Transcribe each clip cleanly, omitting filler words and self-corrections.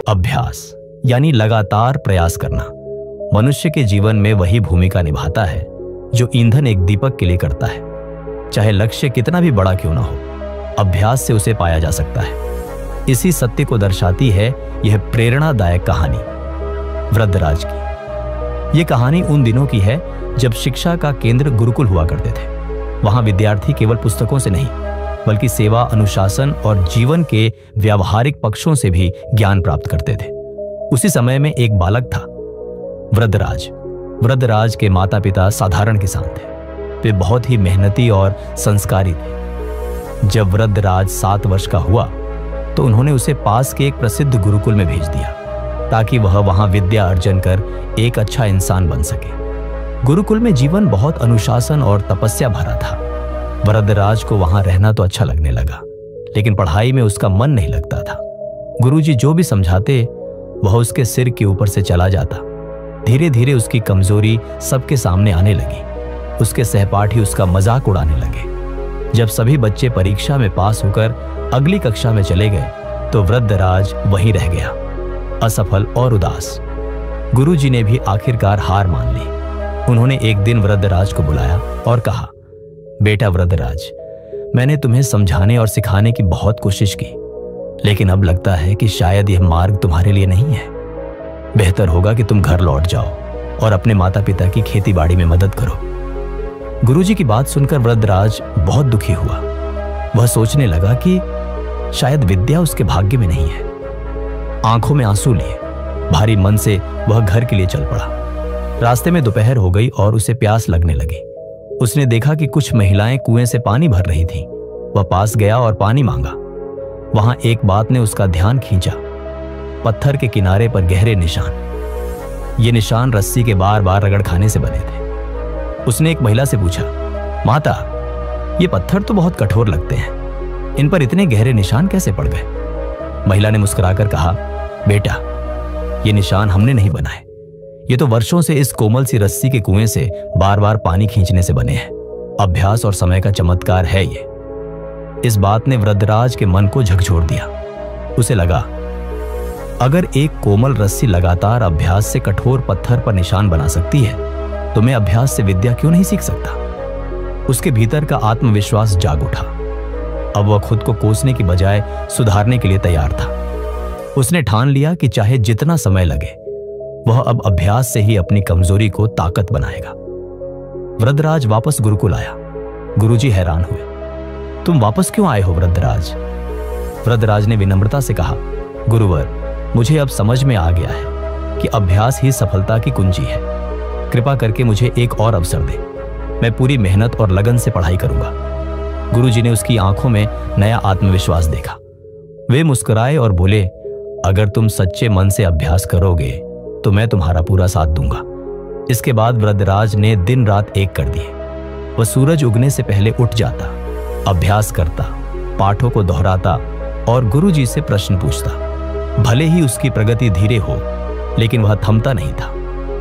अभ्यास यानी लगातार प्रयास करना मनुष्य के जीवन में वही भूमिका निभाता है जो ईंधन एक दीपक के लिए करता है। चाहे लक्ष्य कितना भी बड़ा क्यों ना हो, अभ्यास से उसे पाया जा सकता है। इसी सत्य को दर्शाती है यह प्रेरणादायक कहानी वृद्धराज की। यह कहानी उन दिनों की है जब शिक्षा का केंद्र गुरुकुल हुआ करते थे। वहां विद्यार्थी केवल पुस्तकों से नहीं बल्कि सेवा, अनुशासन और जीवन के व्यावहारिक पक्षों से भी ज्ञान प्राप्त करते थे। उसी समय में एक बालक था, वृद्धराज। वृद्धराज के माता पिता साधारण किसान थे। वे बहुत ही मेहनती और संस्कारी थे। जब वृद्धराज 7 वर्ष का हुआ तो उन्होंने उसे पास के एक प्रसिद्ध गुरुकुल में भेज दिया ताकि वह वहां विद्या अर्जन कर एक अच्छा इंसान बन सके। गुरुकुल में जीवन बहुत अनुशासन और तपस्या भरा था। वृद्धराज को वहां रहना तो अच्छा लगने लगा, लेकिन पढ़ाई में उसका मन नहीं लगता था। गुरुजी जो भी समझाते वह उसके सिर के ऊपर से चला जाता। धीरे धीरे उसकी कमजोरी सबके सामने आने लगी। उसके सहपाठी उसका मजाक उड़ाने लगे। जब सभी बच्चे परीक्षा में पास होकर अगली कक्षा में चले गए तो वृद्धराज वहीं रह गया, असफल और उदास। गुरुजी ने भी आखिरकार हार मान ली। उन्होंने एक दिन वृद्धराज को बुलाया और कहा, बेटा वृद्धराज, मैंने तुम्हें समझाने और सिखाने की बहुत कोशिश की, लेकिन अब लगता है कि शायद यह मार्ग तुम्हारे लिए नहीं है। बेहतर होगा कि तुम घर लौट जाओ और अपने माता पिता की खेती बाड़ी में मदद करो। गुरुजी की बात सुनकर वृद्धराज बहुत दुखी हुआ। वह सोचने लगा कि शायद विद्या उसके भाग्य में नहीं है। आंखों में आंसू लिए भारी मन से वह घर के लिए चल पड़ा। रास्ते में दोपहर हो गई और उसे प्यास लगने लगी। उसने देखा कि कुछ महिलाएं कुएं से पानी भर रही थीं। वह पास गया और पानी मांगा। वहां एक बात ने उसका ध्यान खींचा, पत्थर के किनारे पर गहरे निशान। ये निशान रस्सी के बार बार रगड़ खाने से बने थे। उसने एक महिला से पूछा, माता, ये पत्थर तो बहुत कठोर लगते हैं, इन पर इतने गहरे निशान कैसे पड़ गए? महिला ने मुस्कुराकर कहा, बेटा, ये निशान हमने नहीं बनाए, ये तो वर्षों से इस कोमल सी रस्सी के कुएं से बार बार पानी खींचने से बने हैं। अभ्यास और समय का चमत्कार है ये। इस बात ने वृद्धराज के मन को झकझोर दिया। उसे लगा, अगर एक कोमल रस्सी लगातार अभ्यास से कठोर पत्थर पर निशान बना सकती है तो मैं अभ्यास से विद्या क्यों नहीं सीख सकता? उसके भीतर का आत्मविश्वास जाग उठा। अब वह खुद को कोसने की बजाय सुधारने के लिए तैयार था। उसने ठान लिया कि चाहे जितना समय लगे वह अब अभ्यास से ही अपनी कमजोरी को ताकत बनाएगा। वृद्धराज वापस गुरुकुल आया। गुरुजी हैरान हुए, तुम वापस क्यों आए हो वृद्धराज? वृद्धराज ने विनम्रता से कहा, गुरुवर, मुझे अब समझ में आ गया है कि अभ्यास ही सफलता की कुंजी है। कृपा करके मुझे एक और अवसर दे। मैं पूरी मेहनत और लगन से पढ़ाई करूंगा। गुरुजी ने उसकी आंखों में नया आत्मविश्वास देखा। वे मुस्कुराए और बोले, अगर तुम सच्चे मन से अभ्यास करोगे तो मैं तुम्हारा पूरा साथ दूंगा। इसके बाद वृद्धराज ने दिन रात एक कर दिए। वह सूरज उगने से पहले उठ जाता, अभ्यास करता, पाठों को दोहराता और गुरुजी से प्रश्न पूछता। भले ही उसकी प्रगति धीरे हो, लेकिन वह थमता नहीं था।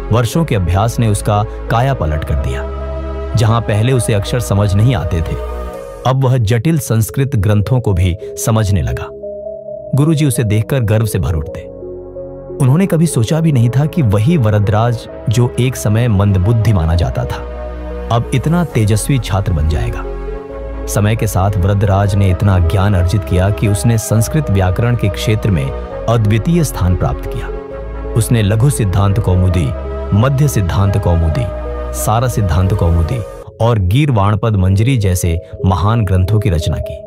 वर्षों के अभ्यास ने उसका काया पलट कर दिया। जहां पहले उसे अक्षर समझ नहीं आते थे, अब वह जटिल संस्कृत ग्रंथों को भी समझने लगा। गुरुजी उसे देखकर गर्व से भर उठते। उन्होंने कभी सोचा भी नहीं था कि वही वृद्धराज जो एक समय मंदबुद्धि माना जाता था, अब इतना तेजस्वी छात्र बन जाएगा। समय के साथ वृद्धराज ने इतना ज्ञान अर्जित किया कि उसने संस्कृत व्याकरण के क्षेत्र में अद्वितीय स्थान प्राप्त किया। उसने लघु सिद्धांत कौमुदी, मध्य सिद्धांत कौमुदी, सारा सिद्धांत कौमुदी और गीरवाणपद मंजरी जैसे महान ग्रंथों की रचना की।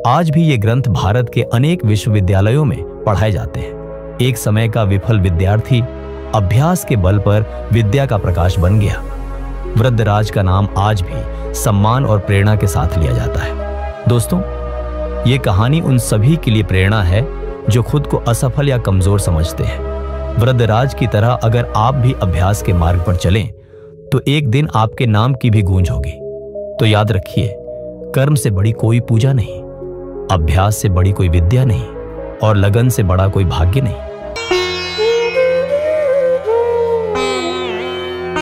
आज भी ये ग्रंथ भारत के अनेक विश्वविद्यालयों में पढ़ाए जाते हैं। एक समय का विफल विद्यार्थी अभ्यास के बल पर विद्या का प्रकाश बन गया। वृद्धराज का नाम आज भी सम्मान और प्रेरणा के साथ लिया जाता है। दोस्तों, ये कहानी उन सभी के लिए प्रेरणा है जो खुद को असफल या कमजोर समझते हैं। वृद्धराज की तरह अगर आप भी अभ्यास के मार्ग पर चलें तो एक दिन आपके नाम की भी गूंज होगी। तो याद रखिए, कर्म से बड़ी कोई पूजा नहीं, अभ्यास से बड़ी कोई विद्या नहीं और लगन से बड़ा कोई भाग्य नहीं।